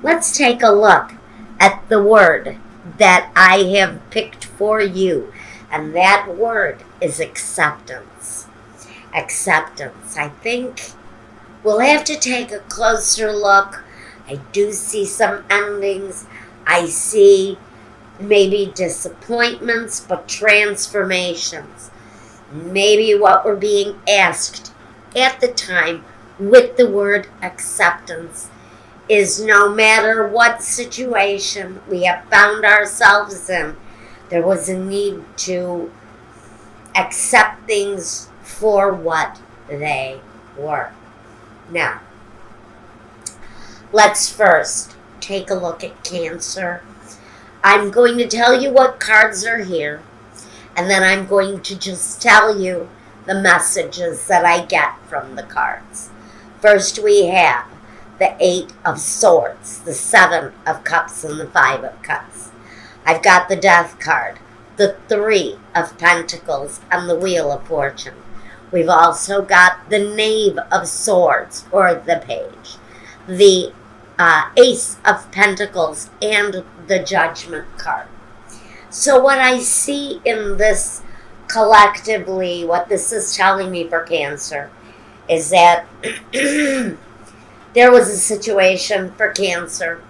let's take a look at the word that I have picked for you. And that word is acceptance. Acceptance. I think we'll have to take a closer look. I do see some endings. I see maybe disappointments, but transformations. Maybe what we're being asked at the time with the word acceptance is no matter what situation we have found ourselves in, there was a need to accept things for what they were. Now, let's first take a look at Cancer. I'm going to tell you what cards are here, and then I'm going to just tell you the messages that I get from the cards. First, we have the 8 of Swords, the 7 of Cups, and the 5 of Cups. I've got the Death card, the 3 of Pentacles, and the Wheel of Fortune. We've also got the Knave of Swords, or the Page, the Ace of Pentacles, and the Judgment card. So what I see in this collectively, what this is telling me for Cancer, is that there was a situation for Cancer,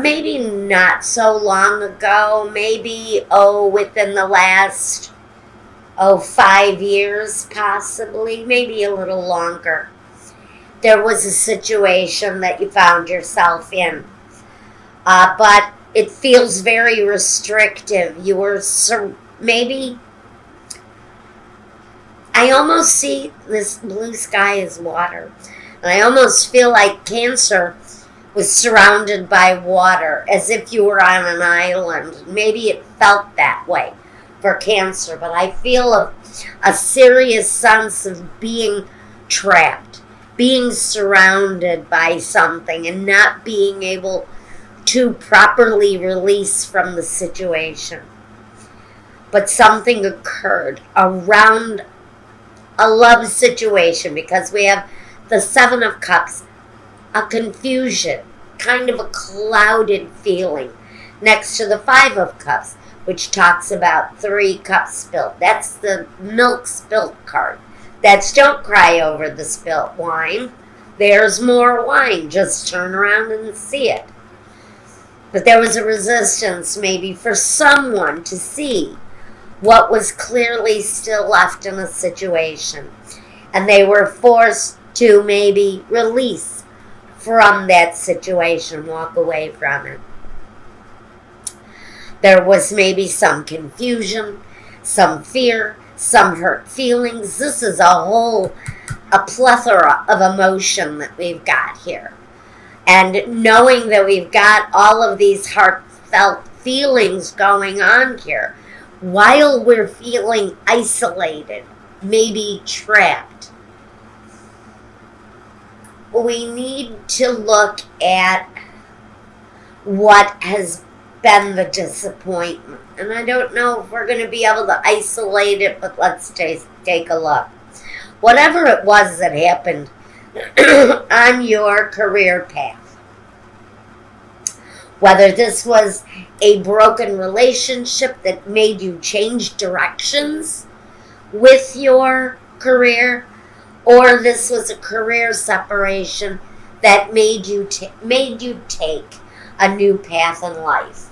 maybe not so long ago, maybe, within the last, 5 years possibly, maybe a little longer. There was a situation that you found yourself in, but it feels very restrictive. You were maybe, I almost see this blue sky as water. And I almost feel like Cancer was surrounded by water, as if you were on an island. Maybe it felt that way for Cancer, but I feel a serious sense of being trapped, being surrounded by something, and not being able to properly release from the situation. But something occurred around a love situation, because we have the 7 of Cups, a confusion, kind of a clouded feeling, next to the 5 of Cups, which talks about 3 cups spilled. That's the milk spilt card. That's don't cry over the spilt wine. There's more wine. Just turn around and see it. But there was a resistance maybe for someone to see what was clearly still left in a situation. And they were forced to maybe release from that situation, walk away from it. There was maybe some confusion, some fear, some hurt feelings. This is a plethora of emotion that we've got here. And knowing that we've got all of these heartfelt feelings going on here, while we're feeling isolated, maybe trapped, we need to look at what has been the disappointment. And I don't know if we're going to be able to isolate it, but let's take a look. Whatever it was that happened on your career path, whether this was a broken relationship that made you change directions with your career, or this was a career separation that made you take a new path in life.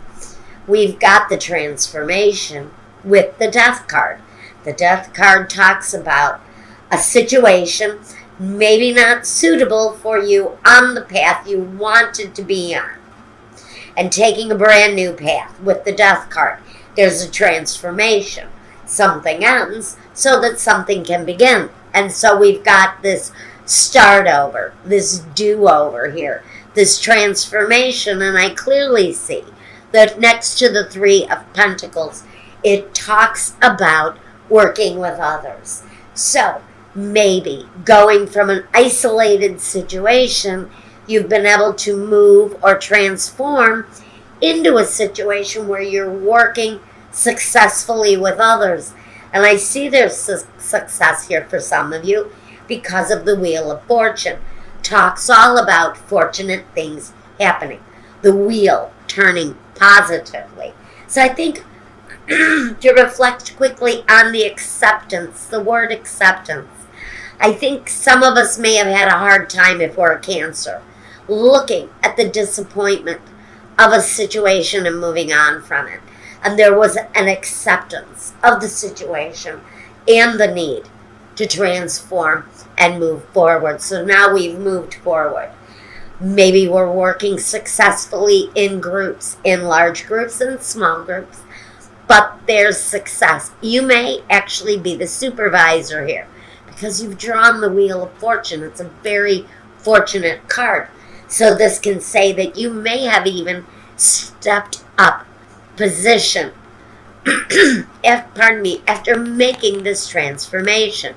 We've got the transformation with the Death card. The Death card talks about a situation maybe not suitable for you on the path you wanted to be on, and taking a brand new path with the Death card. There's a transformation. Something ends so that something can begin. And so we've got this start over, this do-over here, this transformation. And I clearly see that next to the 3 of Pentacles, it talks about working with others. So maybe going from an isolated situation, you've been able to move or transform into a situation where you're working successfully with others. And I see there's success here for some of you because of the Wheel of Fortune. talks all about fortunate things happening, the wheel turning positively. So I think to reflect quickly on the acceptance, the word acceptance. I think some of us may have had a hard time if we're a Cancer, looking at the disappointment of a situation and moving on from it. And there was an acceptance of the situation and the need to transform and move forward. So now we've moved forward. Maybe we're working successfully in groups, in large groups and small groups, but there's success. You may actually be the supervisor here because you've drawn the Wheel of Fortune. It's a very fortunate card. So this can say that you may have even stepped up position after making this transformation.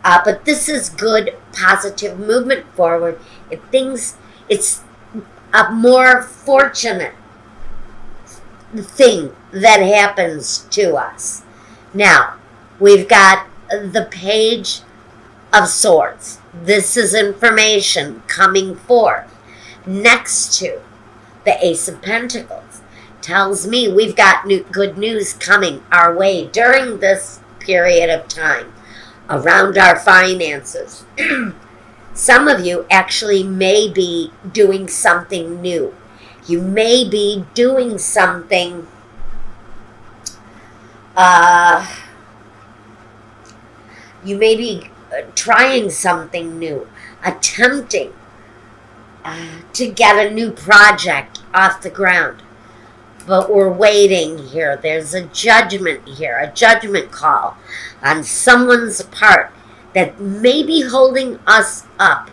But this is good, positive movement forward. It's a more fortunate thing that happens to us. Now, we've got the Page of Swords. This is information coming forth. Next to the Ace of Pentacles tells me we've got good news coming our way during this period of time around our finances. Some of you actually may be doing something new. You may be doing something you may be trying something new, attempting to get a new project off the ground. But we're waiting here. There's a judgment here, a judgment call on someone's part that may be holding us up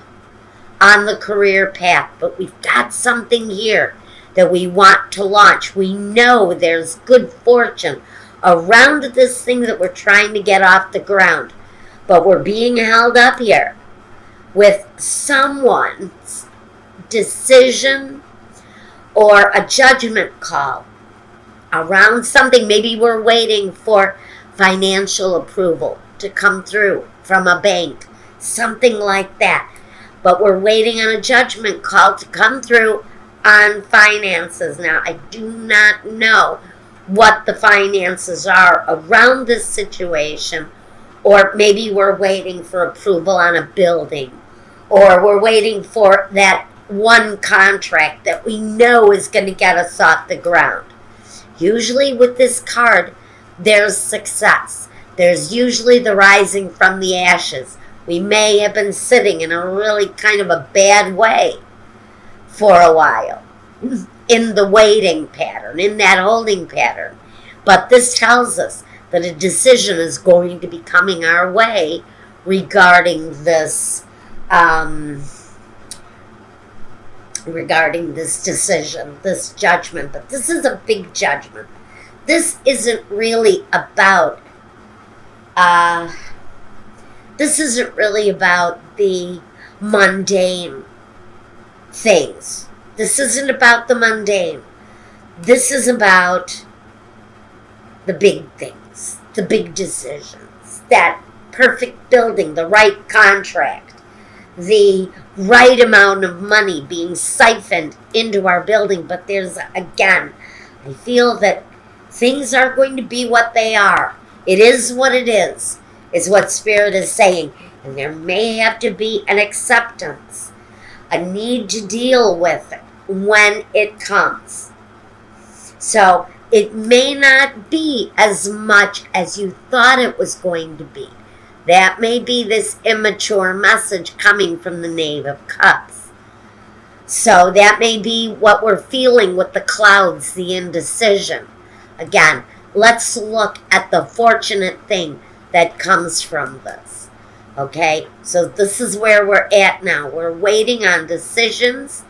on the career path. But we've got something here that we want to launch. We know there's good fortune around this thing that we're trying to get off the ground. But we're being held up here with someone's decision or a judgment call around something. Maybe we're waiting for financial approval to come through from a bank, something like that. But we're waiting on a judgment call to come through on finances. Now, I do not know what the finances are around this situation, or maybe we're waiting for approval on a building, or we're waiting for that one contract that we know is going to get us off the ground. Usually with this card, there's success. There's usually the rising from the ashes. We may have been sitting in a really kind of a bad way for a while in the waiting pattern, in that holding pattern. But this tells us that a decision is going to be coming our way regarding this decision, this judgment. But this is a big judgment. This isn't really about the mundane things. This isn't about the mundane. This is about the big things, the big decisions, that perfect building, the right contract, the right amount of money being siphoned into our building. But there's, again, I feel that things are going to be what they are. It is what it is what Spirit is saying. And there may have to be an acceptance, a need to deal with it when it comes. So it may not be as much as you thought it was going to be. That may be this immature message coming from the Knave of Cups. So that may be what we're feeling with the clouds, the indecision. Again, let's look at the fortunate thing that comes from this. Okay? So this is where we're at now. We're waiting on decisions.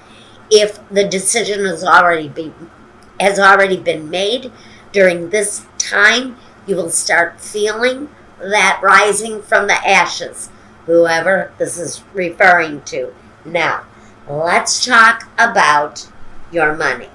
If the decision has already been made during this time, you will start feeling that rising from the ashes, whoever this is referring to. Now, let's talk about your money.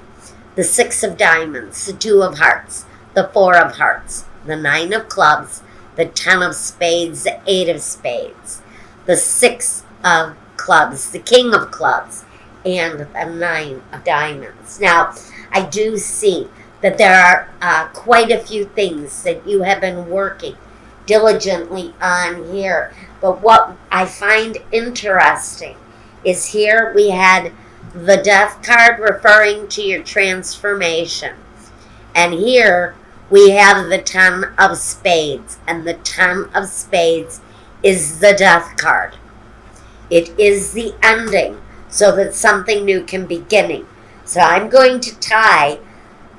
The 6 of Diamonds, the 2 of Hearts, the 4 of Hearts, the 9 of Clubs, the 10 of Spades, the 8 of Spades, the 6 of clubs, the king of clubs, and the nine of diamonds. Now, I do see that there are quite a few things that you have been working diligently on here. But what I find interesting is here we had the death card referring to your transformation. And here we have the 10 of spades. And the 10 of spades is the death card. It is the ending so that something new can begin. So I'm going to tie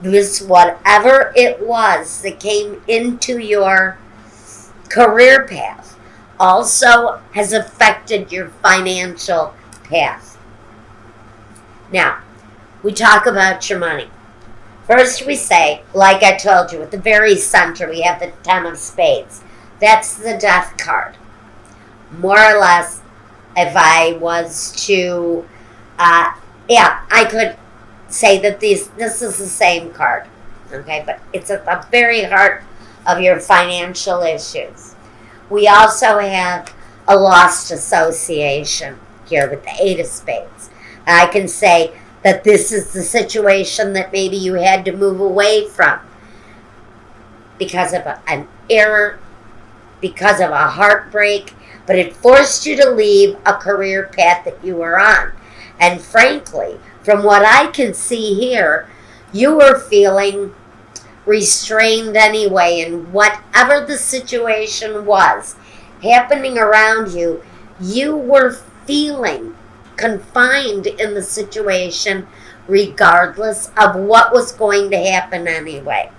this, whatever it was that came into your career path, also has affected your financial path. Now, we talk about your money. First we say, like I told you, at the very center we have the 10 of spades. That's the death card. More or less, if I was to, I could say that this is the same card. Okay, but it's at the very heart of your financial issues. We also have a lost association here with the 8 of spades. And I can say that this is the situation that maybe you had to move away from because of an error, because of a heartbreak, but it forced you to leave a career path that you were on. And frankly, from what I can see here, you were feeling restrained anyway, and whatever the situation was happening around you, you were feeling confined in the situation regardless of what was going to happen anyway.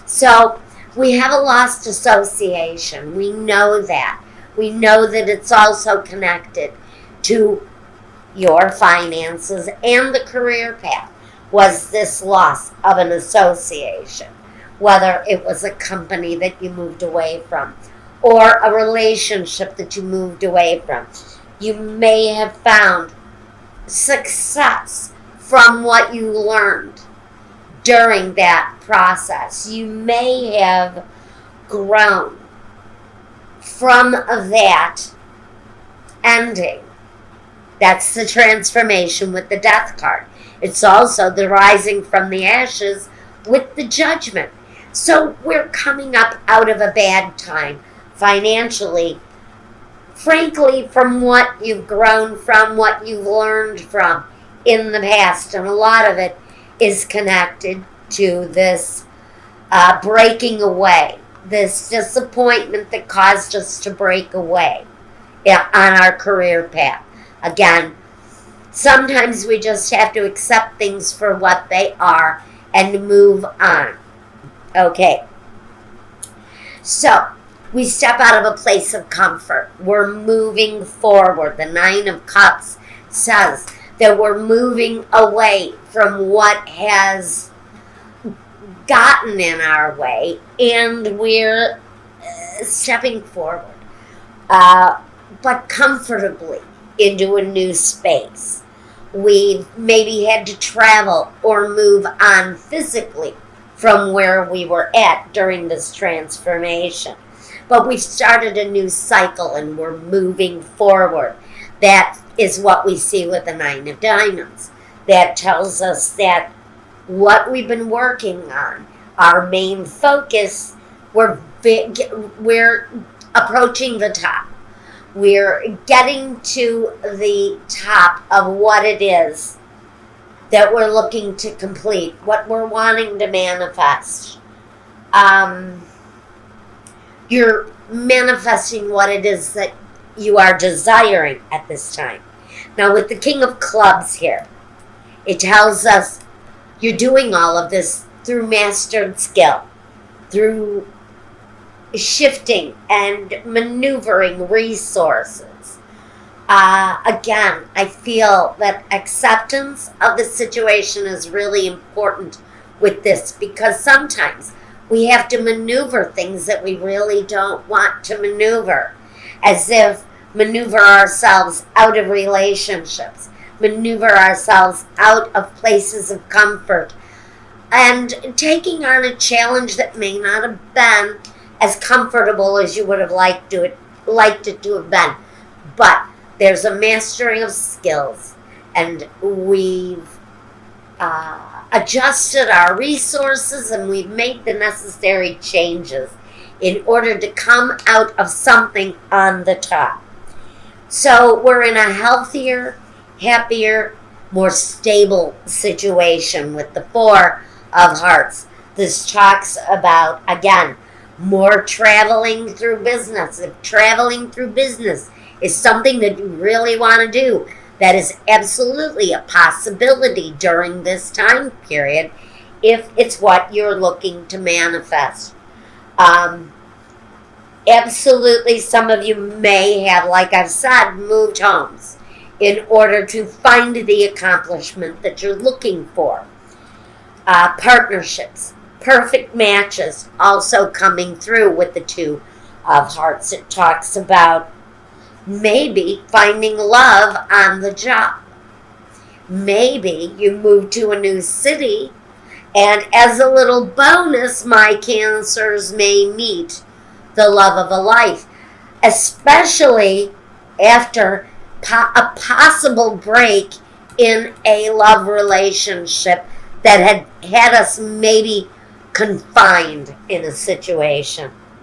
So we have a lost association. We know that. We know that it's also connected to your finances and the career path. Was this loss of an association, whether it was a company that you moved away from or a relationship that you moved away from. You may have found success from what you learned during that process. You may have grown from that ending. That's the transformation with the death card. It's also the rising from the ashes with the judgment. So we're coming up out of a bad time financially, frankly, from what you've grown from, what you've learned from in the past. And a lot of it is connected to this breaking away, this disappointment that caused us to break away on our career path. Again, sometimes we just have to accept things for what they are and move on. Okay. So, we step out of a place of comfort. We're moving forward. The 9 of Cups says that we're moving away from what has gotten in our way, and we're stepping forward, but comfortably into a new space. We maybe had to travel or move on physically from where we were at during this transformation. But we've started a new cycle and we're moving forward. That is what we see with the 9 of Diamonds. That tells us that what we've been working on, our main focus, we're approaching the top. We're getting to the top of what it is that we're looking to complete, what we're wanting to manifest. You're manifesting what it is that you are desiring at this time. Now, with the King of Clubs here, it tells us you're doing all of this through mastered skill, through shifting and maneuvering resources. Again, I feel that acceptance of the situation is really important with this, because sometimes we have to maneuver things that we really don't want to maneuver, as if maneuver ourselves out of relationships, maneuver ourselves out of places of comfort, and taking on a challenge that may not have been as comfortable as you would have liked it to have been. But There's a mastering of skills, and we've adjusted our resources and we've made the necessary changes in order to come out of something on the top. So we're in a healthier, happier, more stable situation with the Four of Hearts. This talks about, again, more traveling through business. If traveling through business is something that you really want to do, that is absolutely a possibility during this time period if it's what you're looking to manifest. Absolutely, some of you may have, like I've said, moved homes in order to find the accomplishment that you're looking for. Partnerships, perfect matches also coming through with the Two of Hearts. It talks about maybe finding love on the job. Maybe you move to a new city, and as a little bonus, my Cancers may meet the love of a life, especially after a possible break in a love relationship that had us maybe confined in a situation.